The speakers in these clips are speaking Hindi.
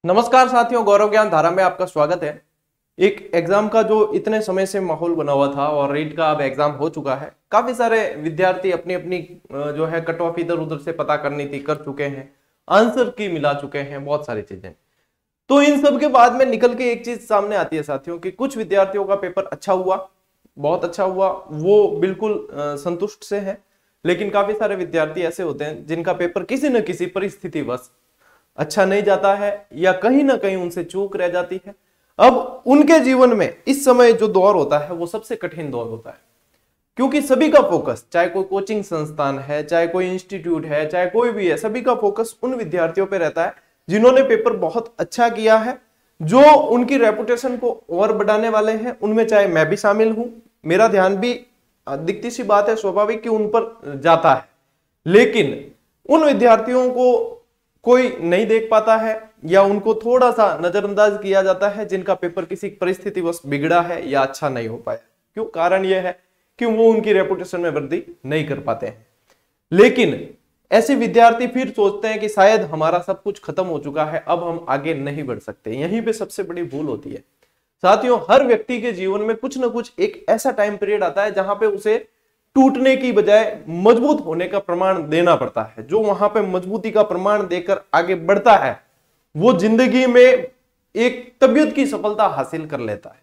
नमस्कार साथियों, गौरव ज्ञान धारा में आपका स्वागत है। एक एग्जाम का जो इतने समय से माहौल बना हुआ था और रीट का अब एग्जाम हो चुका है। काफी सारे विद्यार्थी अपनी अपनी जो है कट ऑफ इधर उधर से पता करनी थी, कर चुके हैं, आंसर की मिला चुके हैं, बहुत सारी चीजें। तो इन सब के बाद में निकल के एक चीज सामने आती है साथियों कि कुछ विद्यार्थियों का पेपर अच्छा हुआ, बहुत अच्छा हुआ, वो बिल्कुल संतुष्ट से है। लेकिन काफी सारे विद्यार्थी ऐसे होते हैं जिनका पेपर किसी न किसी परिस्थितिवश अच्छा नहीं जाता है या कहीं ना कहीं उनसे चूक रह जाती है। अब उनके जीवन में इस समय जो दौर होता है वो सबसे कठिन दौर होता है, क्योंकि सभी का फोकस, चाहे कोई कोचिंग संस्थान है, चाहे कोई इंस्टीट्यूट है, चाहे कोई भी है, सभी का फोकस उन विद्यार्थियों पर रहता है जिन्होंने पेपर बहुत अच्छा किया है, जो उनकी रेपुटेशन को और बढ़ाने वाले हैं। उनमें चाहे मैं भी शामिल हूं, मेरा ध्यान भी दिखती सी बात है, स्वाभाविक कि उन पर जाता है। लेकिन उन विद्यार्थियों को कोई नहीं देख पाता है या उनको थोड़ा सा नजरअंदाज किया जाता है जिनका पेपर किसी परिस्थितिवश बिगड़ा है या अच्छा नहीं हो पाया। क्यों? कारण यह है कि वो उनकी रेपुटेशन में वृद्धि नहीं कर पाते हैं। लेकिन ऐसे विद्यार्थी फिर सोचते हैं कि शायद हमारा सब कुछ खत्म हो चुका है, अब हम आगे नहीं बढ़ सकते। यहीं पे सबसे बड़ी भूल होती है साथियों। हर व्यक्ति के जीवन में कुछ ना कुछ एक ऐसा टाइम पीरियड आता है जहां पे उसे टूटने की बजाय मजबूत होने का प्रमाण देना पड़ता है। जो वहां पे मजबूती का प्रमाण देकर आगे बढ़ता है वो जिंदगी में एक तबीयत की सफलता हासिल कर लेता है।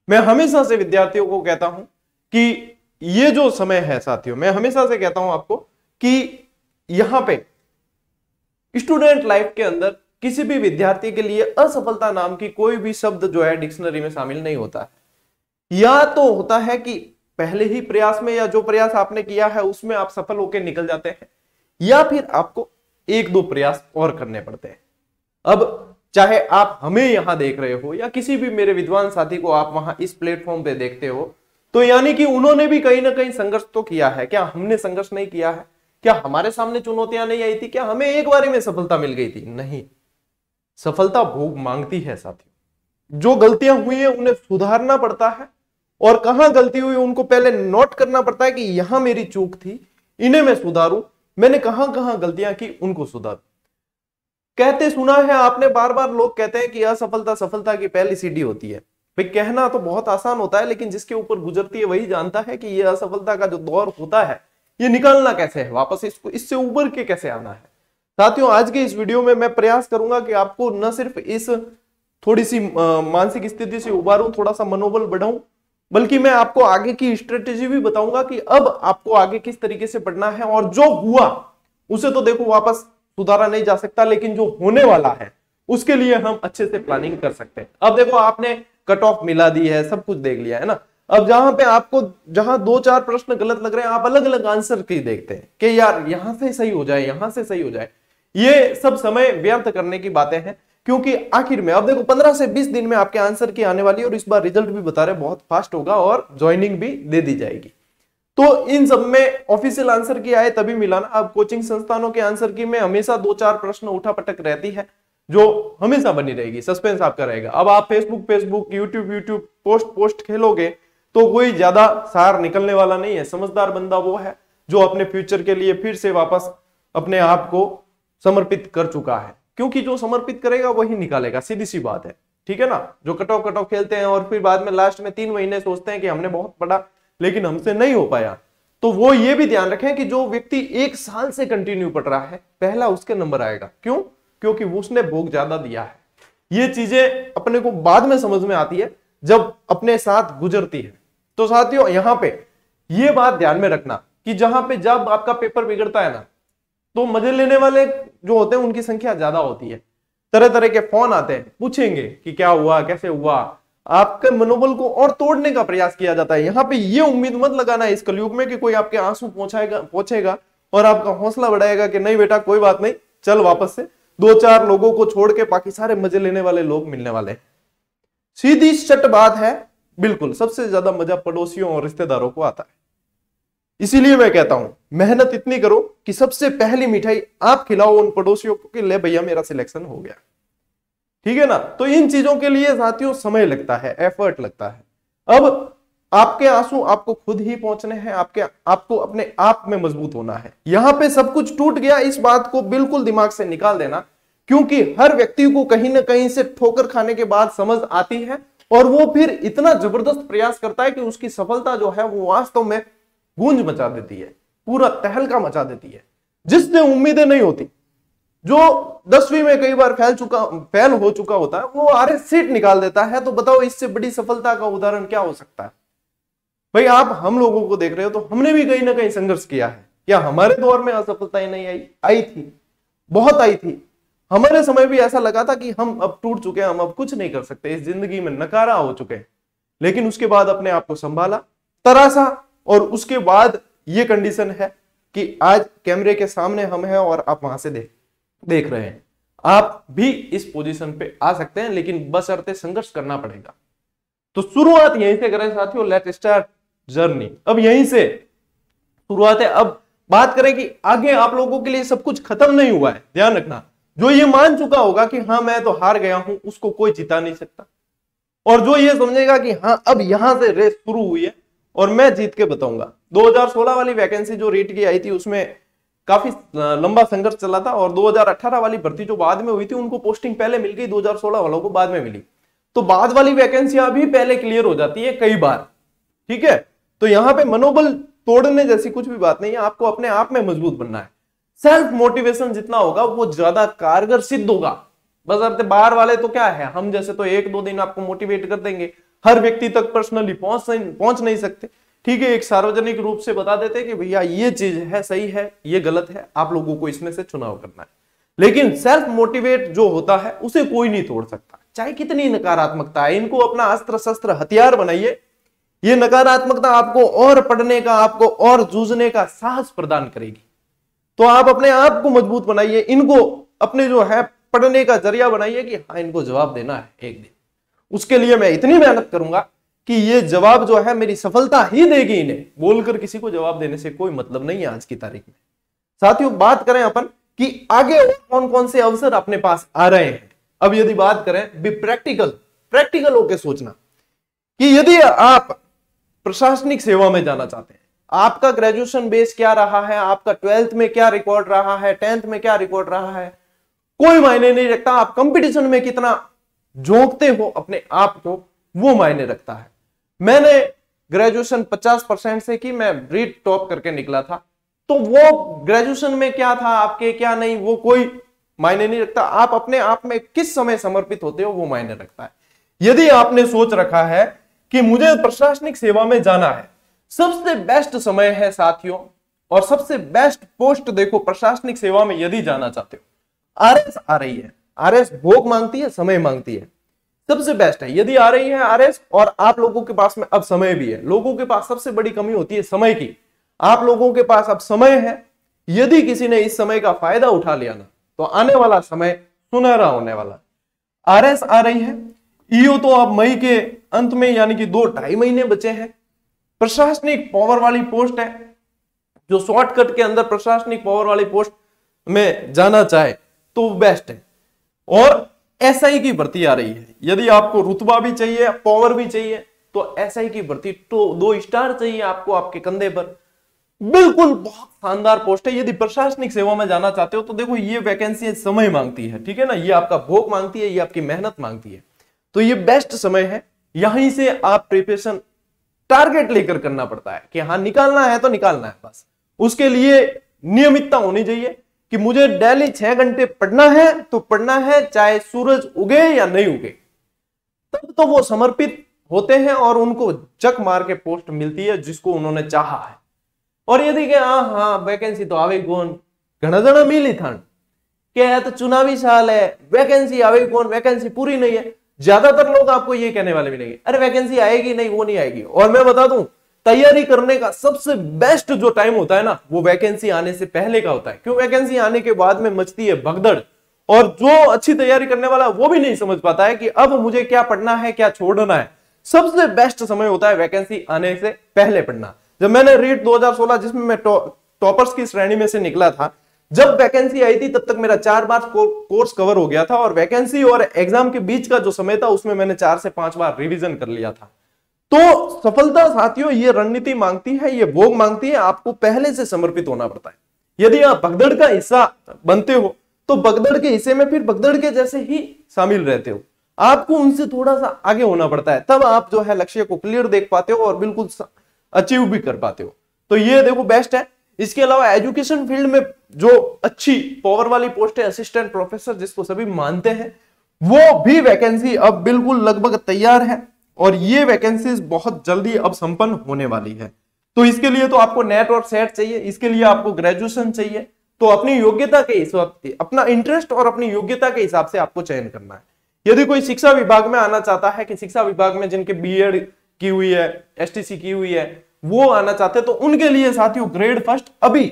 मैं हमेशा से विद्यार्थियों को कहता हूं कि ये जो समय है साथियों, मैं हमेशा से कहता हूं आपको कि यहां पे स्टूडेंट लाइफ के अंदर किसी भी विद्यार्थी के लिए असफलता नाम की कोई भी शब्द जो है डिक्शनरी में शामिल नहीं होता है। या तो होता है कि पहले ही प्रयास में या जो प्रयास आपने किया है उसमें आप सफल होकर निकल जाते हैं, या फिर आपको एक दो प्रयास और करने पड़ते हैं। अब चाहे आप हमें यहां देख रहे हो या किसी भी मेरे विद्वान साथी को आप वहां इस प्लेटफॉर्म पे देखते हो, तो यानी कि उन्होंने भी कहीं ना कहीं संघर्ष तो किया है। क्या हमने संघर्ष नहीं किया है? क्या हमारे सामने चुनौतियां नहीं आई थी? क्या हमें एक बारी में सफलता मिल गई थी? नहीं। सफलता भोग मांगती है साथियों। जो गलतियां हुई है उन्हें सुधारना पड़ता है, और कहां गलती हुई उनको पहले नोट करना पड़ता है कि यहां मेरी चूक थी, इन्हें मैं सुधारूं, मैंने कहां कहां गलतियां की उनको सुधारूं। कहते सुना है आपने, बार बार लोग कहते हैं कि असफलता सफलता की पहली सीढ़ी होती है। भाई कहना तो बहुत आसान होता है, लेकिन जिसके ऊपर गुजरती है वही जानता है कि यह असफलता का जो दौर होता है ये निकालना कैसे है, वापस इसको इससे उबर के कैसे आना है। साथियों, आज के इस वीडियो में मैं प्रयास करूंगा कि आपको न सिर्फ इस थोड़ी सी मानसिक स्थिति से उबारूं, थोड़ा सा मनोबल बढ़ाऊं, बल्कि मैं आपको आगे की स्ट्रेटेजी भी बताऊंगा कि अब आपको आगे किस तरीके से बढ़ना है। और जो हुआ उसे तो देखो वापस सुधारा नहीं जा सकता, लेकिन जो होने वाला है उसके लिए हम अच्छे से प्लानिंग कर सकते हैं। अब देखो, आपने कट ऑफ मिला दी है, सब कुछ देख लिया है ना। अब जहां पे आपको जहां दो चार प्रश्न गलत लग रहे हैं, आप अलग अलग आंसर की देखते हैं कि यार यहां से सही हो जाए, यहां से सही हो जाए। ये सब समय व्यर्थ करने की बातें हैं, क्योंकि आखिर में अब देखो 15 से 20 दिन में आपके आंसर की आने वाली है, और इस बार रिजल्ट भी बता रहे बहुत फास्ट होगा और ज्वाइनिंग भी दे दी जाएगी। तो इन सब में ऑफिशियल आंसर की आए तभी मिला ना। अब कोचिंग संस्थानों के आंसर की में हमेशा दो चार प्रश्न उठापटक रहती है, जो हमेशा बनी रहेगी, सस्पेंस आपका रहेगा। अब आप फेसबुक यूट्यूब पोस्ट खेलोगे तो कोई ज्यादा सार निकलने वाला नहीं है। समझदार बंदा वो है जो अपने फ्यूचर के लिए फिर से वापस अपने आप को समर्पित कर चुका है, क्योंकि जो समर्पित करेगा वही निकालेगा, सीधी सी बात है। ठीक है ना। जो कट ऑफ खेलते हैं और फिर बाद में लास्ट में 3 महीने सोचते हैं कि हमने बहुत पढ़ा लेकिन हमसे नहीं हो पाया, तो वो ये भी ध्यान रखें कि जो व्यक्ति 1 साल से कंटिन्यू पढ़ रहा है, पहला उसके नंबर आएगा। क्यों? क्योंकि उसने भोग ज्यादा दिया है। ये चीजें अपने को बाद में समझ में आती है जब अपने साथ गुजरती है। तो साथियों, यहां पे ये बात ध्यान में रखना कि जब आपका पेपर बिगड़ता है ना, तो मजे लेने वाले जो होते हैं उनकी संख्या ज्यादा होती है। तरह तरह के फोन आते हैं, पूछेंगे कि क्या हुआ, कैसे हुआ। आपके मनोबल को और तोड़ने का प्रयास किया जाता है। यहाँ पे ये उम्मीद मत लगाना है इस कलयुग में कि कोई आपके आंसू पहुंचेगा और आपका हौसला बढ़ाएगा कि नहीं बेटा कोई बात नहीं, चल वापस से। 2-4 लोगों को छोड़ के बाकी सारे मजे लेने वाले लोग मिलने वाले हैं। सीधी सट बात है, बिल्कुल सबसे ज्यादा मजा पड़ोसियों और रिश्तेदारों को आता है। इसीलिए मैं कहता हूं मेहनत इतनी करो कि सबसे पहली मिठाई आप खिलाओ उन पड़ोसियों को कि ले भैया मेरा सिलेक्शन हो गया। ठीक है ना। तो इन चीजों के लिए साथियों समय लगता है, एफर्ट लगता है। अब आपके आंसू आपको खुद ही पहुंचने हैं, आपको अपने आप में मजबूत होना है। यहां पे सब कुछ टूट गया, इस बात को बिल्कुल दिमाग से निकाल देना क्योंकि हर व्यक्ति को कहीं ना कहीं से ठोकर खाने के बाद समझ आती है और वो फिर इतना जबरदस्त प्रयास करता है कि उसकी सफलता जो है वो वास्तव में गूंज मचा देती है, पूरा तहलका मचा देती है, जिससे उम्मीदें नहीं होती। जो 10वीं में कई बार फेल हो चुका होता है वो आरएस सीट निकाल देता है। तो बताओ इससे बड़ी सफलता का उदाहरण क्या हो सकता है? भाई आप हम लोगों को देख रहे हो तो हमने भी कहीं ना कहीं संघर्ष किया है। क्या हमारे दौर में असफलताएं नहीं आई थी, बहुत आई थी। हमारे समय भी ऐसा लगा था कि हम अब टूट चुके हैं, हम अब कुछ नहीं कर सकते, इस जिंदगी में नकारा हो चुके हैं। लेकिन उसके बाद अपने आप को संभाला, तरासा, और उसके बाद ये कंडीशन है कि आज कैमरे के सामने हम हैं और आप वहां से देख रहे हैं। आप भी इस पोजीशन पे आ सकते हैं, लेकिन बशर्ते संघर्ष करना पड़ेगा। तो शुरुआत यहीं से करें साथियों, लेट्स स्टार्ट जर्नी। अब यहीं से शुरुआत है। अब बात करें कि आगे आप लोगों के लिए सब कुछ खत्म नहीं हुआ है। ध्यान रखना, जो ये मान चुका होगा कि हाँ मैं तो हार गया हूं, उसको कोई जिता नहीं सकता। और जो ये समझेगा कि हाँ अब यहां से रेस शुरू हुई है और मैं जीत के बताऊंगा। 2016 वाली वैकेंसी जो रीट की आई थी उसमें काफी लंबा संघर्ष चला था, और 2018 वाली भर्ती जो बाद में हुई थी उनको पोस्टिंग पहले मिल गई, 2016 वालों को बाद में मिली। तो बाद वाली वैकेंसियां भी पहले क्लियर हो जाती है कई बार, ठीक है। तो यहां पे मनोबल तोड़ने जैसी कुछ भी बात नहीं है, आपको अपने आप में मजबूत बनना है। सेल्फ मोटिवेशन जितना होगा वो ज्यादा कारगर सिद्ध होगा। बस अब बाहर वाले तो क्या है, हम जैसे तो 1-2 दिन आपको मोटिवेट कर देंगे, हर व्यक्ति तक पर्सनली पहुंच नहीं सकते, ठीक है। एक सार्वजनिक रूप से बता देते कि भैया ये चीज है, सही है, ये गलत है, आप लोगों को इसमें से चुनाव करना है। लेकिन सेल्फ मोटिवेट जो होता है उसे कोई नहीं तोड़ सकता, चाहे कितनी नकारात्मकता है। इनको अपना अस्त्र शस्त्र हथियार बनाइए। ये नकारात्मकता आपको और पढ़ने का, आपको और जूझने का साहस प्रदान करेगी। तो आप अपने आप को मजबूत बनाइए, इनको अपने जो है पढ़ने का जरिया बनाइए कि हाँ इनको जवाब देना है एक दिन। उसके लिए मैं इतनी मेहनत करूंगा कि ये जवाब जो है मेरी सफलता ही देगी इन्हें। बोलकर किसी को जवाब देने से कोई मतलब नहीं है आज की तारीख में। साथियों बात करें अपन कि आगे और कौन कौन से अवसर अपने पास आ रहे हैं। अब यदि बात करें भी प्रैक्टिकल होकर सोचना कि यदि आप प्रशासनिक सेवा में जाना चाहते हैं, आपका ग्रेजुएशन बेस क्या रहा है, आपका 12th में क्या रिकॉर्ड रहा है, 10th में क्या रिकॉर्ड रहा है, कोई मायने नहीं रखता। आप कंपटीशन में कितना झोंकते हो अपने आप को, वो मायने रखता है। मैंने ग्रेजुएशन 50% से की, मैं रीट टॉप करके निकला था। तो वो ग्रेजुएशन में क्या था आपके, क्या नहीं, वो कोई मायने नहीं रखता। आप अपने आप में किस समय समर्पित होते हो वो मायने रखता है। यदि आपने सोच रखा है कि मुझे प्रशासनिक सेवा में जाना है, सबसे बेस्ट समय है साथियों, और सबसे बेस्ट पोस्ट देखो प्रशासनिक सेवा में यदि जाना चाहते हो, आरएस आ रही है। आरएस भोग मांगती है, समय मांगती है, सबसे बेस्ट है। यदि आ रही है आरएस और आप लोगों के पास में अब समय भी है, लोगों के पास सबसे बड़ी कमी होती है समय की। आप लोगों के पास अब समय है, यदि किसी ने इस समय का फायदा उठा लिया ना, तो आने वाला समय सुनहरा होने वाला। आरएस आ रही है, ईओ तो अब मई के अंत में, यानी कि 2-2.5 महीने बचे हैं। प्रशासनिक पावर वाली पोस्ट है, जो शॉर्टकट के अंदर प्रशासनिक पावर वाली पोस्ट में जाना चाहे तो बेस्ट है। और एसआई की भर्ती आ रही है, यदि आपको रुतबा भी चाहिए, पावर भी चाहिए, तो एसआई की भर्ती तो 2 स्टार चाहिए आपको आपके कंधे पर। बिल्कुल बहुत शानदार पोस्ट है। यदि प्रशासनिक सेवा में जाना चाहते हो तो देखो ये वैकेंसी समय मांगती है, ठीक है ना, ये आपका भोग मांगती है, ये आपकी मेहनत मांगती है। तो ये बेस्ट समय है, यहीं से आप प्रिपरेशन टारगेट लेकर करना पड़ता है कि हाँ निकालना है तो निकालना है। बस उसके लिए नियमितता होनी चाहिए कि मुझे डेली 6 घंटे पढ़ना है तो पढ़ना है, चाहे सूरज उगे या नहीं उगे। तब तो वो समर्पित होते हैं और उनको जक मार के पोस्ट मिलती है जिसको उन्होंने चाहा है। और यदि कि हाँ वैकेंसी तो आवे कौन, घना जना मिली था क्या, तो चुनावी साल है, वैकेंसी आवे कौन, वैकेंसी पूरी नहीं है। ज्यादातर लोग आपको ये कहने वाले मिलेंगे, अरे वैकेंसी आएगी नहीं, वो नहीं आएगी। और मैं बता दूं, तैयारी करने का सबसे बेस्ट जो टाइम होता है ना, वो वैकेंसी आने से पहले का होता है। क्यों, वैकेंसी आने के बाद में मचती है भगदड़, और जो अच्छी तैयारी करने वाला वो भी नहीं समझ पाता है कि अब मुझे क्या पढ़ना है, क्या छोड़ना है। सबसे बेस्ट समय होता है वैकेंसी आने से पहले पढ़ना। जब मैंने रीट 2016 जिसमें मैं टॉपर्स की श्रेणी में से निकला था, जब वैकेंसी आई थी तब तक मेरा 4 बार कोर्स कवर हो गया था, और वैकेंसी और एग्जाम के बीच का जो समय था उसमें मैंने 4 से 5 बार रिवीजन कर लिया था। तो सफलता साथियों ये रणनीति मांगती है, ये भोग मांगती है, आपको पहले से समर्पित होना पड़ता है। यदि आप भगदड़ का हिस्सा बनते हो तो भगदड़ के हिस्से में फिर भगदड़ के जैसे ही शामिल रहते हो। आपको उनसे थोड़ा सा आगे होना पड़ता है, तब आप जो है लक्ष्य को क्लियर देख पाते हो और बिल्कुल अचीव भी कर पाते हो। तो ये देखो बेस्ट है। इसके अलावा एजुकेशन फील्ड में जो अच्छी पावर वाली पोस्ट है असिस्टेंट प्रोफेसर, जिसको सभी मानते हैं, वो भी वैकेंसी अब बिल्कुल लगभग तैयार है और ये वैकेंसीज बहुत जल्दी अब संपन्न होने वाली है। तो इसके लिए तो आपको नेट और सेट चाहिए, इसके लिए आपको ग्रेजुएशन चाहिए। तो अपनी योग्यता के हिसाब से, अपना इंटरेस्ट और अपनी योग्यता के हिसाब से आपको चयन करना है। यदि कोई शिक्षा विभाग में आना चाहता है कि शिक्षा विभाग में जिनके बीएड की हुई है, एसटीसी की हुई है, वो आना चाहते हैं, तो उनके लिए साथियों ग्रेड फर्स्ट, अभी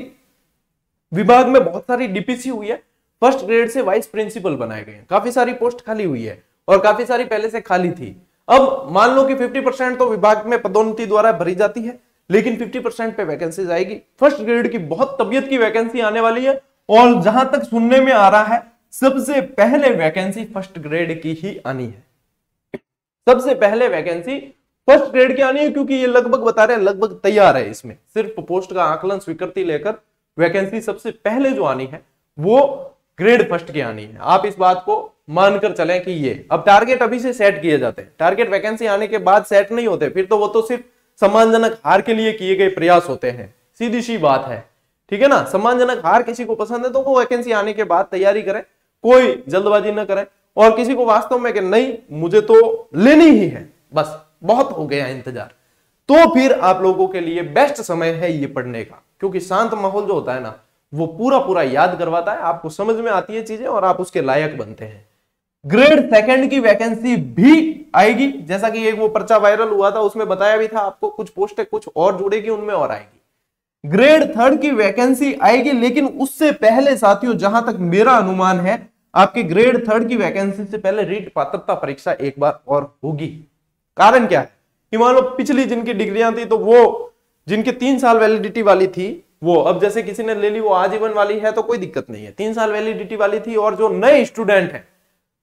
विभाग में बहुत सारी डीपीसी हुई है, फर्स्ट ग्रेड से वाइस प्रिंसिपल बनाए गए हैं, काफी सारी पोस्ट खाली हुई है और काफी सारी पहले से खाली थी। अब मान लो कि 50% तो विभाग में पदोन्नति द्वारा भरी जाती है, लेकिन 50% पे वैकेंसीज आएगी। फर्स्ट ग्रेड की बहुत तबियत की वैकेंसी आने वाली है और जहां तक सुनने में आ रहा है सबसे पहले वैकेंसी फर्स्ट ग्रेड की ही आनी है। सबसे पहले वैकेंसी फर्स्ट ग्रेड की आनी है, क्योंकि ये लगभग बता रहे हैं लगभग तैयार है। इसमें सिर्फ पोस्ट का आकलन स्वीकृति लेकर वैकेंसी सबसे पहले जो आनी है वो ग्रेड फर्स्ट की आनी है। आप इस बात को मानकर चलें कि ये अब टारगेट अभी से सेट किए जाते हैं, टारगेट वैकेंसी आने के बाद सेट नहीं होते, फिर तो वो तो सिर्फ सम्मानजनक हार के लिए किए गए प्रयास होते हैं। सीधी सी बात है, ठीक है ना। सम्मानजनक हार किसी को पसंद है तो वो वैकेंसी आने के बाद तैयारी करें, कोई जल्दबाजी न करें। और किसी को वास्तव में कि नहीं मुझे तो लेनी ही है, बस बहुत हो गया इंतजार, तो फिर आप लोगों के लिए बेस्ट समय है ये पढ़ने का, क्योंकि शांत माहौल जो होता है ना वो पूरा पूरा याद करवाता है, आपको समझ में आती है चीजें और आप उसके लायक बनते हैं। ग्रेड सेकंड की वैकेंसी भी आएगी, जैसा कि एक वो पर्चा वायरल हुआ था उसमें बताया भी था आपको, कुछ पोस्टें कुछ और जुड़ेगी उनमें और आएगी। ग्रेड थर्ड की वैकेंसी आएगी, लेकिन उससे पहले साथियों जहां तक मेरा अनुमान है आपके ग्रेड थर्ड की वैकेंसी से पहले रीट पात्रता परीक्षा एक बार और होगी। कारण क्या है कि मान लो पिछली जिनकी डिग्रियां थी तो वो जिनके 3 साल वैलिडिटी वाली थी, वो अब जैसे किसी ने ले ली वो आजीवन वाली है तो कोई दिक्कत नहीं है, 3 साल वैलिडिटी वाली थी। और जो नए स्टूडेंट हैं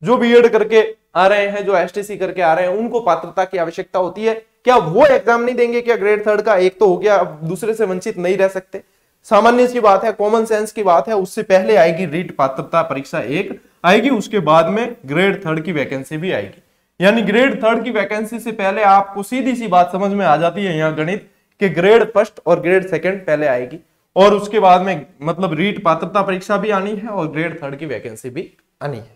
जो बीएड करके आ रहे हैं, जो एसटीसी करके आ रहे हैं, उनको पात्रता की आवश्यकता होती है। क्या वो एग्जाम नहीं देंगे? क्या ग्रेड थर्ड का एक तो हो गया, अब दूसरे से वंचित नहीं रह सकते? सामान्य सी बात है, कॉमन सेंस की बात है। उससे पहले आएगी रीट पात्रता परीक्षा एक आएगी, उसके बाद में ग्रेड थर्ड की वैकेंसी भी आएगी। यानी ग्रेड थर्ड की वैकेंसी से पहले आपको सीधी सी बात समझ में आ जाती है यहाँ गणित कि ग्रेड फर्स्ट और ग्रेड सेकंड पहले आएगी और उसके बाद में मतलब रीट पात्रता परीक्षा भी आनी है और ग्रेड थर्ड की वैकेंसी भी आनी है।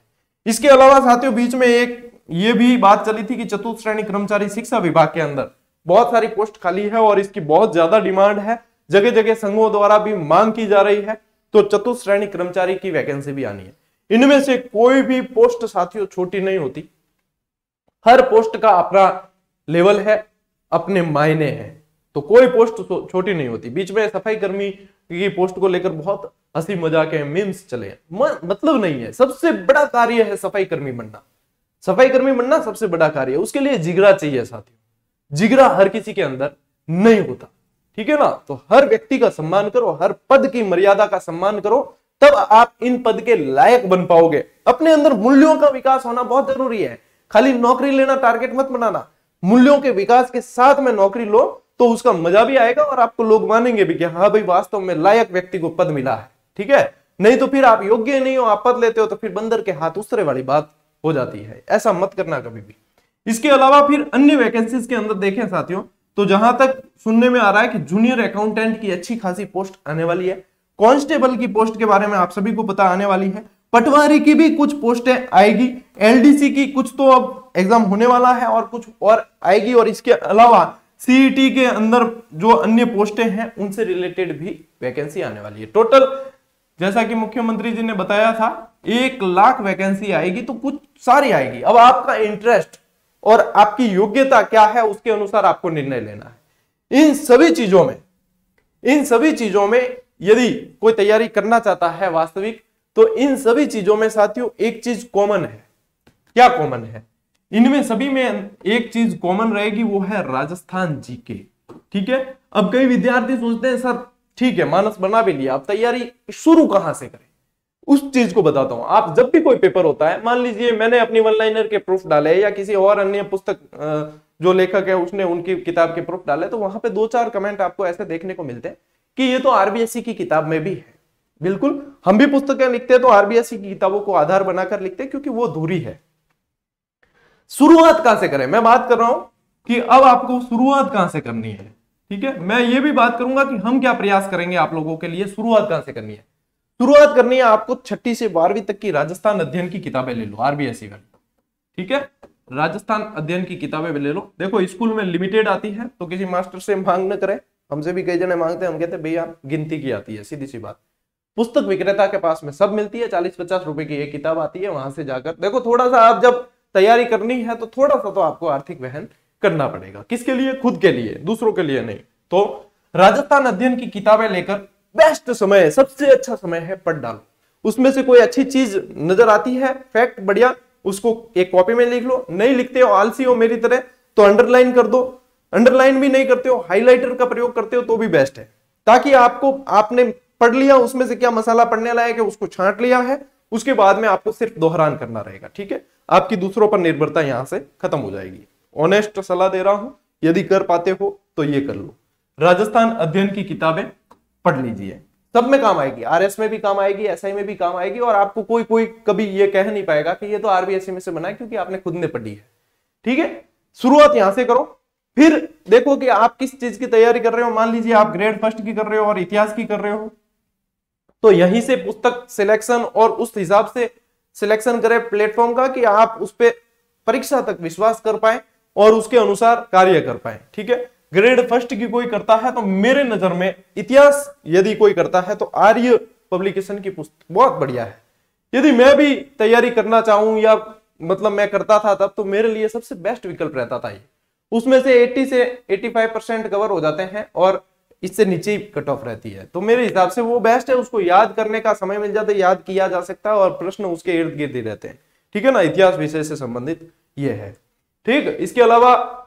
इसके अलावा साथियों बीच में एक ये भी बात चली थी कि चतुर्थ श्रेणी कर्मचारी शिक्षा विभाग के अंदर बहुत सारी पोस्ट खाली है और इसकी बहुत ज्यादा डिमांड है, जगह जगह संघों द्वारा भी मांग की जा रही है, तो चतुर्थ श्रेणी कर्मचारी की वैकेंसी भी आनी है। इनमें से कोई भी पोस्ट साथियों छोटी नहीं होती, हर पोस्ट का अपना लेवल है, अपने मायने हैं, तो कोई पोस्ट छोटी नहीं होती। बीच में सफाई कर्मी की पोस्ट को लेकर बहुत हंसी मजाक है, मीम्स चले, मतलब नहीं है। सबसे बड़ा कार्य है सफाई कर्मी बनना, सफाई कर्मी बनना सबसे बड़ा कार्य है। उसके लिए जिगरा चाहिए साथियों, जिगरा हर किसी के अंदर नहीं होता, ठीक है ना। तो हर व्यक्ति का सम्मान करो, हर पद की मर्यादा का सम्मान करो, तब आप इन पद के लायक बन पाओगे। अपने अंदर मूल्यों का विकास होना बहुत जरूरी है। खाली नौकरी लेना टारगेट मत बनाना, मूल्यों के विकास के साथ में नौकरी लो तो उसका मजा भी आएगा और आपको लोग मानेंगे भी कि हाँ भाई वास्तव में लायक व्यक्ति को पद मिला है, ठीक है। नहीं तो फिर आप योग्य नहीं हो, आप पद लेते हो तो फिर बंदर के हाथ उसरे वाली बात हो जाती है, ऐसा मत करना कभी भी। इसके अलावा फिर अन्य वैकेंसीज के अंदर देखें साथियों, तो जहां तक सुनने में आ रहा है कि जूनियर अकाउंटेंट की अच्छी खासी पोस्ट आने वाली है, कांस्टेबल की पोस्ट के बारे में आप सभी को पता आने वाली है, पटवारी की भी कुछ पोस्टें आएगी, एलडीसी की कुछ तो अब एग्जाम होने वाला है और कुछ और आएगी, और इसके अलावा सीईटी के अंदर जो अन्य पोस्टें हैं उनसे रिलेटेड भी वैकेंसी आने वाली है। टोटल जैसा कि मुख्यमंत्री जी ने बताया था 1 लाख वैकेंसी आएगी, तो कुछ सारी आएगी। अब आपका इंटरेस्ट और आपकी योग्यता क्या है उसके अनुसार आपको निर्णय लेना है। इन सभी चीजों में यदि कोई तैयारी करना चाहता है वास्तविक, तो इन सभी चीजों में साथियों एक चीज कॉमन है। क्या कॉमन है? इनमें सभी में एक चीज कॉमन रहेगी, वो है राजस्थान जीके, ठीक है। अब कई विद्यार्थी सोचते हैं सर ठीक है मानस बना भी लिया, अब तैयारी शुरू कहां से करें? उस चीज को बताता हूं। आप जब भी कोई पेपर होता है, मान लीजिए मैंने अपनी वन लाइनर के प्रूफ डाले या किसी और अन्य पुस्तक जो लेखक है उसने उनकी किताब के प्रूफ डाले, तो वहां पे 2-4 कमेंट आपको ऐसे देखने को मिलते हैं कि ये तो आरबीएससी की किताब में भी है, बिल्कुल, हम भी पुस्तकें लिखते हैं तो आरबीएससी की किताबों को आधार बनाकर लिखते हैं, क्योंकि वो अधूरी है। शुरुआत कहां से करें, मैं बात कर रहा हूं कि अब आपको शुरुआत कहां से करनी है। ठीक है, मैं ये भी बात करूंगा कि हम क्या प्रयास करेंगे आप लोगों के लिए, शुरुआत कहां से करनी है। शुरुआत करनी है आपको 6ठी से 12वीं तक की राजस्थान अध्ययन की किताबें ले लो, आरबीएससी वाली। ठीक है, राजस्थान अध्ययन की किताबें भी ले लो। देखो स्कूल में लिमिटेड आती है, तो किसी मास्टर से मांग न करें, हमसे भी कई जने मांगते हैं, हम कहते हैं भैया गिनती की आती है, सीधी सी बात। पुस्तक विक्रेता के पास में सब मिलती है, 40-50 रुपए की एक किताब आती है, वहां से जाकर देखो। थोड़ा सा आप जब तैयारी करनी है तो थोड़ा सा तो आपको आर्थिक वहन करना पड़ेगा, किसके लिए, खुद के लिए, दूसरों के लिए नहीं। तो राजस्थान अध्ययन की किताबें लेकर बेस्ट समय है, सबसे अच्छा समय है, पढ़ डालो। उसमें से कोई अच्छी चीज नजर आती है, फैक्ट बढ़िया, उसको एक कॉपी में लिख लो। नहीं लिखते हो, आलसी हो मेरी तरह, तो अंडरलाइन कर दो। अंडरलाइन भी नहीं करते हो, हाइलाइटर का प्रयोग करते हो तो भी बेस्ट है, ताकि आपको, आपने पढ़ लिया, उसमें से क्या मसाला पढ़ने लायक है उसको छांट लिया है, उसके बाद में आपको सिर्फ दोहरान करना रहेगा। ठीक है, आपकी दूसरों पर निर्भरता यहां से खत्म हो जाएगी। ऑनेस्ट सलाह दे रहा हूं, यदि कर पाते हो तो ये कर लो। राजस्थान अध्ययन की किताबें पढ़ लीजिए, सब में काम आएगी, आरएस में भी काम आएगी, एसआई में भी काम आएगी, और आपको कोई कोई कभी ये कह नहीं पाएगा कि ये तो आरबीएससी में से बना है, क्योंकि आपने खुद ने पढ़ी है। ठीक है, शुरुआत यहां से करो, फिर देखो कि आप किस चीज की तैयारी कर रहे हो। मान लीजिए आप ग्रेड फर्स्ट की कर रहे हो और इतिहास की कर रहे हो, तो यहीं से पुस्तक सिलेक्शन और उस हिसाब से सिलेक्शन करें प्लेटफॉर्म का, कि आप उस पर परीक्षा तक विश्वास कर पाए और उसके अनुसार कार्य कर पाए। ठीक है, ग्रेड फर्स्ट की कोई करता है तो मेरे नजर में इतिहास यदि कोई करता है तो आर्य पब्लिकेशन की पुस्तक बहुत बढ़िया है। यदि मैं भी तैयारी करना चाहूं, या मतलब मैं करता था तब, तो मेरे लिए सबसे बेस्ट विकल्प रहता था ये। उसमें से 80 से 85% कवर हो जाते हैं और इससे नीचे ही कट ऑफ रहती है, तो मेरे हिसाब से वो बेस्ट है। उसको याद करने का समय मिल जाता है, याद किया जा सकता है, और प्रश्न उसके इर्द गिर्द ही रहते हैं। ठीक है ना, इतिहास विषय से संबंधित ये है। ठीक, इसके अलावा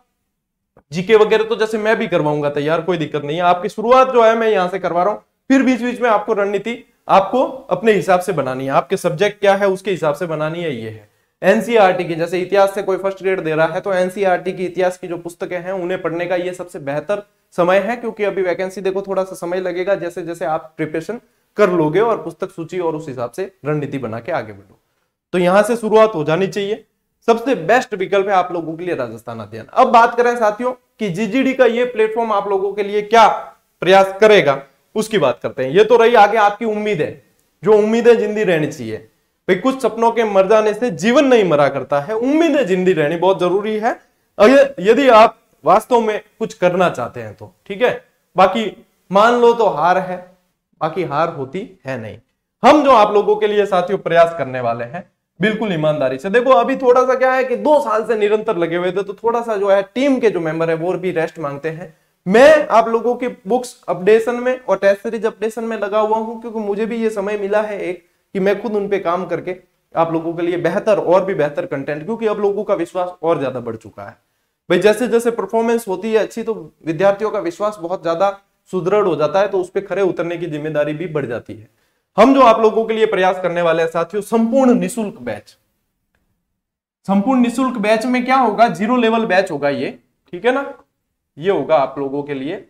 जीके वगैरह तो जैसे मैं भी करवाऊंगा तैयार, कोई दिक्कत नहीं है। आपकी शुरुआत जो है मैं यहां से करवा रहा हूं, फिर बीच बीच में आपको रणनीति आपको अपने हिसाब से बनानी है, आपके सब्जेक्ट क्या है उसके हिसाब से बनानी है। ये है एनसीईआरटी की, जैसे इतिहास से कोई फर्स्ट ग्रेड दे रहा है तो एनसीईआरटी की इतिहास की जो पुस्तकें हैं उन्हें पढ़ने का ये सबसे बेहतर समय है, क्योंकि अभी वैकेंसी देखो थोड़ा सा समय लगेगा, जैसे जैसे आप प्रिपरेशन कर लोगे और पुस्तक सूची और उस हिसाब से रणनीति बना के आगे बढ़ो। तो यहां से शुरुआत हो जानी चाहिए, सबसे बेस्ट विकल्प है आप लोगों के लिए राजस्थान अध्ययन। अब बात करें साथियों कि जीजीडी का ये प्लेटफॉर्म आप लोगों के लिए क्या प्रयास करेगा, उसकी बात करते हैं। ये तो रही आगे आपकी उम्मीद है, जो उम्मीदें जिंदी रहनी चाहिए भाई। कुछ सपनों के मर जाने से जीवन नहीं मरा करता है, उम्मीदें जिंदी रहनी बहुत जरूरी है यदि आप वास्तव में कुछ करना चाहते हैं तो। ठीक है, बाकी मान लो तो हार है, बाकी हार होती है नहीं। हम जो आप लोगों के लिए साथियों प्रयास करने वाले हैं बिल्कुल ईमानदारी से। देखो अभी थोड़ा सा क्या है कि 2 साल से निरंतर लगे हुए थे, तो थोड़ा सा जो है टीम के जो मेंबर है वो भी रेस्ट मांगते हैं। मैं आप लोगों के बुक्स अपडेशन में और टेस्ट सीरीज अपडेशन में लगा हुआ हूं, क्योंकि मुझे भी ये समय मिला है एक कि मैं खुद उन पे काम करके आप लोगों के लिए बेहतर और भी बेहतर कंटेंट, क्योंकि अब लोगों का विश्वास और ज्यादा बढ़ चुका है भाई। जैसे जैसे परफॉर्मेंस होती है अच्छी, तो विद्यार्थियों का विश्वास बहुत ज्यादा सुदृढ़ हो जाता है, तो उस पर खरे उतरने की जिम्मेदारी भी बढ़ जाती है। हम जो आप लोगों के लिए प्रयास करने वाले हैं साथियों, संपूर्ण निशुल्क बैच। संपूर्ण निशुल्क बैच में क्या होगा, 0 लेवल बैच होगा ये, ठीक है ना, ये होगा आप लोगों के लिए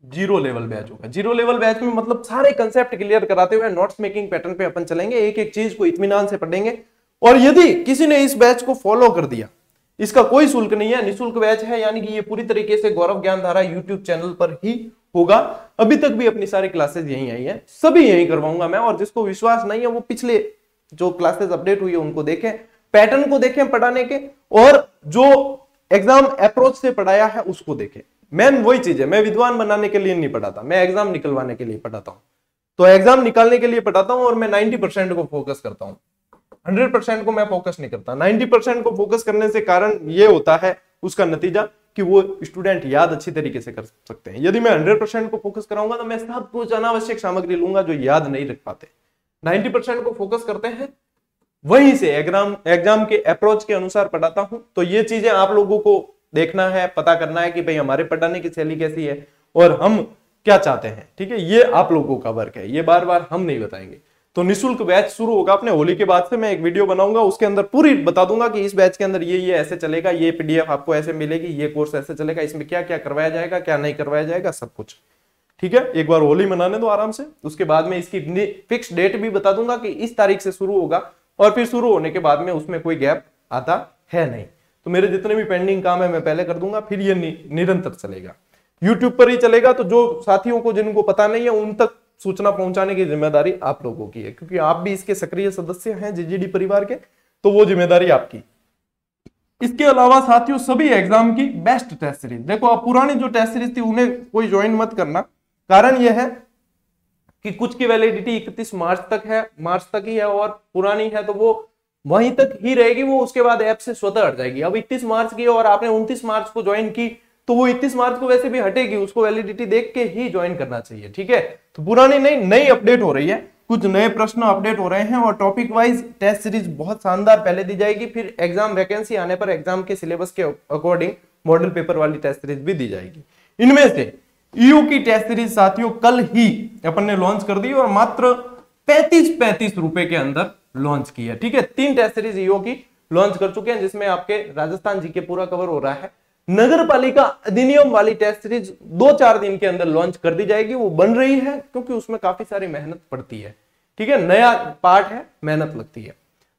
0 लेवल बैच होगा। 0 लेवल बैच में मतलब सारे कंसेप्ट क्लियर कराते हुए नोट्स मेकिंग पैटर्न पे अपन चलेंगे, एक एक चीज को इत्मीनान से पढ़ेंगे। और यदि किसी ने इस बैच को फॉलो कर दिया, इसका कोई शुल्क नहीं है, निःशुल्क बैच है, यानी कि ये पूरी तरीके से गौरव ज्ञानधारा यूट्यूब चैनल पर ही होगा। अभी तक भी अपनी सारी क्लासेस यहीं आई है, सभी यहीं करवाऊंगा मैं। और जिसको विश्वास नहीं है वो पिछले जो क्लासेस अपडेट हुई है उनको देखें, पैटर्न को देखें पढ़ाने के, और जो एग्जाम अप्रोच से पढ़ाया है उसको देखें। मेन वही चीज है, मैं विद्वान बनाने के लिए नहीं पढ़ाता, मैं एग्जाम निकलवाने के लिए पढ़ाता हूं। तो एग्जाम निकालने के लिए पढ़ाता हूं, और मैं 90% को फोकस करता हूं, 100% को मैं फोकस नहीं करता। 90% को फोकस करने से कारण ये होता है उसका नतीजा कि वो स्टूडेंट याद अच्छी तरीके से कर सकते हैं। यदि मैं 100% को फोकस कराऊंगा तो मैं सब कुछ अनावश्यक सामग्री लूंगा जो याद नहीं रख पाते। 90% को फोकस करते हैं, वहीं से एग्जाम के अप्रोच के अनुसार पढ़ाता हूं। तो ये चीजें आप लोगों को देखना है, पता करना है कि भाई हमारे पढ़ाने की शैली कैसी है और हम क्या चाहते हैं। ठीक है, ये आप लोगों का वर्क है, ये बार बार हम नहीं बताएंगे। तो निःशुल्क बैच शुरू होगा अपने होली के बाद से। मैं एक वीडियो बनाऊंगा, उसके अंदर पूरी बता दूंगा कि इस बैच के अंदर ये ऐसे चलेगा, ये पीडीएफ आपको ऐसे मिलेगी, ये कोर्स ऐसे चलेगा, इसमें क्या क्या करवाया जाएगा, क्या नहीं करवाया जाएगा, सब कुछ। ठीक है, एक बार होली मनाने दो आराम से, उसके बाद में इसकी फिक्स डेट भी बता दूंगा कि इस तारीख से शुरू होगा, और फिर शुरू होने के बाद में उसमें कोई गैप आता है नहीं। तो मेरे जितने भी पेंडिंग काम है मैं पहले कर दूंगा, फिर ये निरंतर चलेगा, यूट्यूब पर ही चलेगा। तो जो साथियों को जिनको पता नहीं है उन तक सूचना पहुंचाने की जिम्मेदारी आप लोगों की है, क्योंकि आप भी इसके सक्रिय सदस्य हैं जीजीडी परिवार के, तो वो जिम्मेदारी आपकी। इसके अलावा साथियों सभी एग्जाम की बेस्ट टेस्ट सीरीज, देखो अब पुरानी जो टेस्ट सीरीज थी उन्हें कोई ज्वाइन मत करना, कारण यह है कि कुछ की वैलिडिटी 31 मार्च तक है, मार्च तक ही है, और पुरानी है तो वो वहीं तक ही रहेगी, वो उसके बाद ऐप से स्वतः हट जाएगी। अब 31 मार्च की और आपने 29 मार्च को ज्वाइन की तो वो 31 मार्च को वैसे भी हटेगी, उसको वैलिडिटी देख के ही ज्वाइन करना चाहिए, ठीक है। तो पुरानी नई अपडेट हो रही है, कुछ नए प्रश्न अपडेट हो रहे हैं, और टॉपिक वाइज टेस्ट सीरीज बहुत शानदार पहले दी जाएगी, फिर एग्जाम वैकेंसी आने पर एग्जाम के सिलेबस के अकॉर्डिंग मॉडल पेपर वाली टेस्ट सीरीज भी दी जाएगी। इनमें से ईयू की टेस्ट सीरीज साथियों कल ही अपन ने लॉन्च कर दी, और मात्र 35 रुपए के अंदर लॉन्च की है, ठीक है। 3 टेस्ट सीरीज ईयू की लॉन्च कर चुके हैं, जिसमें आपके राजस्थान जीके पूरा कवर हो रहा है। नगर पालिका अधिनियम वाली टेस्ट सीरीज 2-4 दिन के अंदर लॉन्च कर दी जाएगी, वो बन रही है क्योंकि उसमें काफी सारी मेहनत पड़ती है, ठीक है, नया पार्ट है, मेहनत लगती है।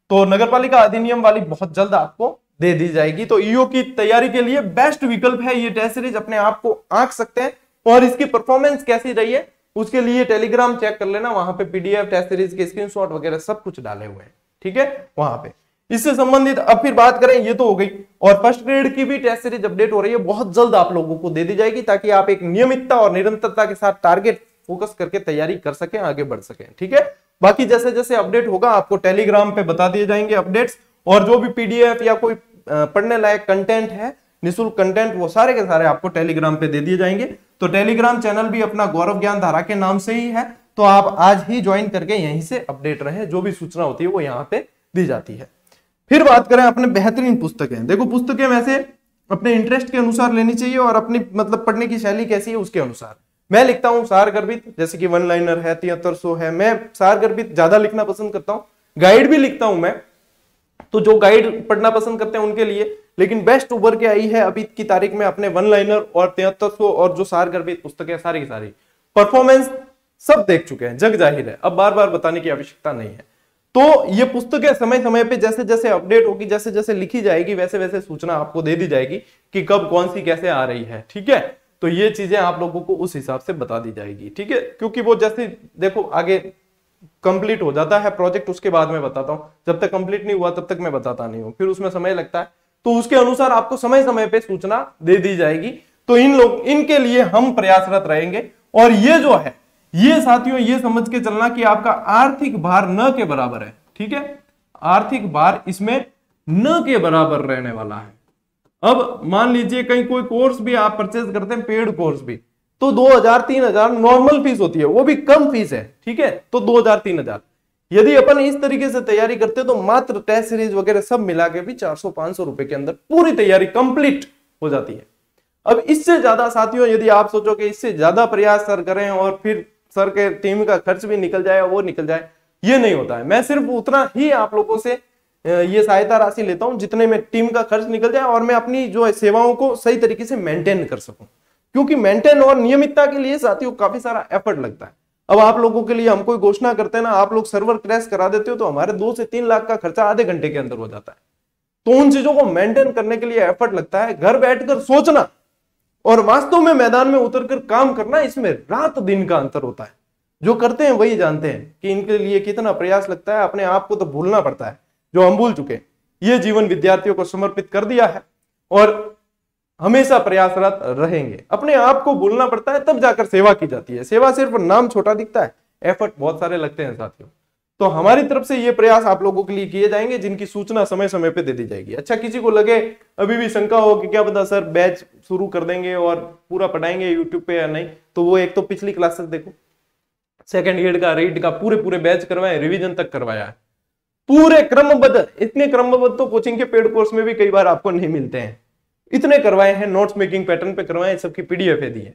तो नगर पालिका अधिनियम वाली बहुत जल्द आपको दे दी जाएगी। तो ईओ की तैयारी के लिए बेस्ट विकल्प है ये टेस्ट सीरीज, अपने आप को आंक सकते हैं। और इसकी परफॉर्मेंस कैसी रही है उसके लिए टेलीग्राम चेक कर लेना, वहां पे पीडीएफ टेस्ट सीरीज के स्क्रीनशॉट वगैरह सब कुछ डाले हुए हैं, ठीक है, वहां पे। इससे संबंधित अब फिर बात करें, ये तो हो गई, और फर्स्ट ग्रेड की भी टेस्ट सीरीज अपडेट हो रही है, बहुत जल्द आप लोगों को दे दी जाएगी, ताकि आप एक नियमितता और निरंतरता के साथ टारगेट फोकस करके तैयारी कर सकें, आगे बढ़ सकें, ठीक है। बाकी जैसे जैसे अपडेट होगा आपको टेलीग्राम पे बता दिए जाएंगे अपडेट्स, और जो भी पीडीएफ या कोई पढ़ने लायक कंटेंट है, निःशुल्क कंटेंट, वो सारे के सारे आपको टेलीग्राम पे दे दिए जाएंगे। तो टेलीग्राम चैनल भी अपना गौरव ज्ञान धारा के नाम से ही है, तो आप आज ही ज्वाइन करके यहीं से अपडेट रहे, जो भी सूचना होती है वो यहाँ पे दी जाती है। फिर बात करें अपने बेहतरीन पुस्तकें, देखो पुस्तकें वैसे अपने इंटरेस्ट के अनुसार लेनी चाहिए, और अपनी मतलब पढ़ने की शैली कैसी है उसके अनुसार। मैं लिखता हूँ सार गर्भित, जैसे कि 1 लाइनर है, 7300 है, मैं सार गर्भित ज्यादा लिखना पसंद करता हूँ। गाइड भी लिखता हूं मैं, तो जो गाइड पढ़ना पसंद करते हैं उनके लिए, लेकिन बेस्ट उभर के आई है अभी की तारीख में अपने 1 लाइनर और 7300 और जो सार गर्भित पुस्तकें सारी की सारी परफॉर्मेंस सब देख चुके हैं, जग जाहिर है, अब बार बार बताने की आवश्यकता नहीं है। तो ये पुस्तकें समय समय पे जैसे जैसे अपडेट होगी, जैसे जैसे लिखी जाएगी, वैसे वैसे सूचना आपको दे दी जाएगी कि कब कौन सी कैसे आ रही है, ठीक है। तो ये चीजें आप लोगों को उस हिसाब से बता दी जाएगी, ठीक है, क्योंकि वो जैसे देखो आगे कंप्लीट हो जाता है प्रोजेक्ट, उसके बाद मैं बताता हूं, जब तक कंप्लीट नहीं हुआ तब तक मैं बताता नहीं हूं, फिर उसमें समय लगता है, तो उसके अनुसार आपको समय समय पे सूचना दे दी जाएगी। तो इनके लिए हम प्रयासरत रहेंगे। और ये जो है, ये साथियों ये समझ के चलना कि आपका आर्थिक भार न के बराबर है, ठीक है, आर्थिक भार इसमें न के बराबर रहने वाला है। अब मान लीजिए कहीं कोई कोर्स भी आप परचेज करते हैं, पेड कोर्स भी, तो 2000-3000 नॉर्मल फीस होती है, वो भी कम फीस है, ठीक है, तो 2000-3000। यदि अपन इस तरीके से तैयारी करते तो मात्र टेस्ट सीरीज वगैरह सब मिला के भी 400-500 रुपए के अंदर पूरी तैयारी कंप्लीट हो जाती है। अब इससे ज्यादा साथियों यदि आप सोचो कि इससे ज्यादा प्रयास सर करें और फिर सर के टीम का खर्च भी निकल जाए, वो निकल जाए, ये नहीं होता है। मैं सिर्फ उतना ही आप लोगों से ये सहायता राशि लेता हूं जितने में टीम का खर्च निकल जाए और मैं अपनी जो सेवाओं को सही तरीके से मेंटेन कर सकूं, क्योंकि मेंटेन और नियमितता के लिए साथियों काफी सारा एफर्ट लगता है। अब आप लोगों के लिए हम कोई घोषणा करते हैं ना, आप लोग सर्वर क्रैश करा देते हो तो हमारे 2 से 3 लाख का खर्चा आधे घंटे के अंदर हो जाता है। तो उन चीजों को मेंटेन करने के लिए एफर्ट लगता है। घर बैठकर सोचना और वास्तव में मैदान में उतरकर काम करना, इसमें रात दिन का अंतर होता है। जो करते हैं वही जानते हैं कि इनके लिए कितना प्रयास लगता है। अपने आप को तो भूलना पड़ता है, जो हम भूल चुके। ये जीवन विद्यार्थियों को समर्पित कर दिया है और हमेशा प्रयासरत रहेंगे। अपने आप को भूलना पड़ता है, तब जाकर सेवा की जाती है। सेवा सिर्फ नाम छोटा दिखता है, एफर्ट बहुत सारे लगते हैं साथियों। तो हमारी तरफ से ये प्रयास आप लोगों के लिए किए जाएंगे, जिनकी सूचना समय समय पे दे दी जाएगी। अच्छा, किसी को लगे अभी भी शंका हो कि क्या पता सर बैच शुरू कर देंगे और पूरा पढ़ाएंगे यूट्यूब पे या नहीं, तो वो एक तो पिछली क्लासेस देखो, सेकंड ईयर का रीड का पूरे बैच करवाए, रिवीजन तक करवाया है, पूरे क्रमबद्ध। इतने क्रमबद्ध तो कोचिंग के पेड कोर्स में भी कई बार आपको नहीं मिलते हैं, इतने करवाए हैं। नोट्स मेकिंग पैटर्न पे करवाए, सबकी पीडीएफ दी है।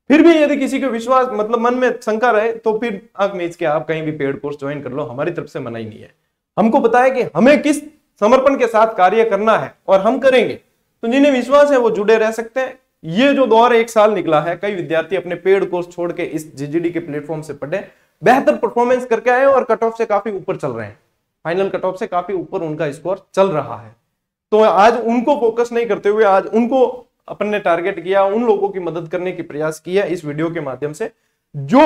फिर भी यदि किसी को विश्वास मतलब मन में शंका रहे तो फिर आंख मीच के आप कहीं भी पेड कोर्स ज्वाइन कर लो, हमारी तरफ से मना ही नहीं है। हमको पता है कि हमें किस समर्पण के साथ कार्य करना है और हम करेंगे। तो जिन्हें विश्वास है वो जुड़े रह सकते हैं। ये जो दौर एक साल निकला है, कई विद्यार्थी अपने पेड कोर्स छोड़ के इस जीजीडी के प्लेटफॉर्म से पढ़े, बेहतर परफॉर्मेंस करके आए और कट ऑफ से काफी ऊपर चल रहे हैं, फाइनल कट ऑफ से काफी ऊपर उनका स्कोर चल रहा है। तो आज उनको फोकस नहीं करते हुए आज उनको अपन ने टारगेट किया, उन लोगों की मदद करने की प्रयास किया इस वीडियो के माध्यम से, जो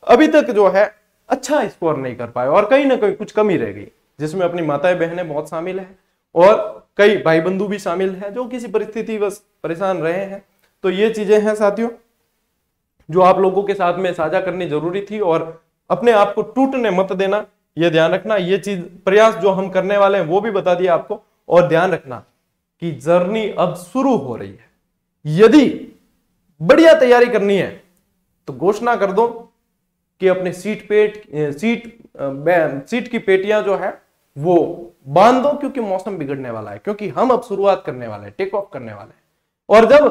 अभी तक जो है अच्छा स्कोर नहीं कर पाए और कहीं ना कहीं कुछ कमी रह गई, जिसमें अपनी माताएं बहनें बहुत शामिल हैं और कई भाई बंधु भी शामिल हैं जो किसी परिस्थिति बस परेशान रहे हैं। तो ये चीजें हैं साथियों जो आप लोगों के साथ में साझा करनी जरूरी थी, और अपने आप को टूटने मत देना, ये ध्यान रखना। ये चीज प्रयास जो हम करने वाले हैं वो भी बता दिया आपको, और ध्यान रखना कि जर्नी अब शुरू हो रही है। यदि बढ़िया तैयारी करनी है तो घोषणा कर दो कि अपने सीट की पेटियां जो है वो बांध दो, क्योंकि मौसम बिगड़ने वाला है, क्योंकि हम अब शुरुआत करने वाले हैं, टेक ऑफ करने वाले हैं। और जब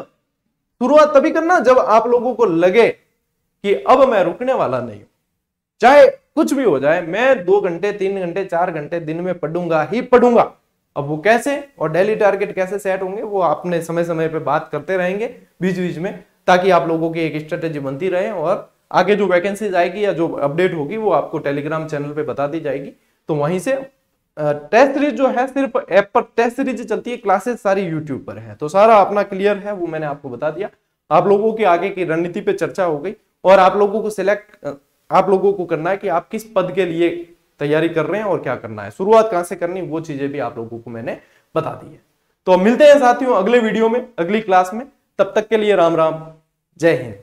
शुरुआत तभी करना जब आप लोगों को लगे कि अब मैं रुकने वाला नहीं हूं, चाहे कुछ भी हो जाए, मैं 2 घंटे 3 घंटे 4 घंटे दिन में पढ़ूंगा ही पढ़ूंगा। अब वो कैसे और डेली टारगेट कैसे सेट होंगे वो आपने समय समय पे बात करते रहेंगे बीच बीच में, ताकि आप लोगों की एक स्ट्रेटेजी बनती रहे, और आगे जो वैकेंसीज आएगी या जो अपडेट होगी वो आपको टेलीग्राम चैनल पे बता दी जाएगी। तो वहीं से टेस्ट सीरीज जो है सिर्फ ऐप पर टेस्ट सीरीज चलती है, क्लासेस सारी यूट्यूब पर है, तो सारा अपना क्लियर है, वो मैंने आपको बता दिया। आप लोगों की आगे की रणनीति पे चर्चा हो गई, और आप लोगों को आप लोगों को करना है कि आप किस पद के लिए तैयारी कर रहे हैं और क्या करना है, शुरुआत कहां से करनी, वो चीजें भी आप लोगों को मैंने बता दी है। तो मिलते हैं साथियों अगले वीडियो में, अगली क्लास में। तब तक के लिए राम राम, जय हिंद।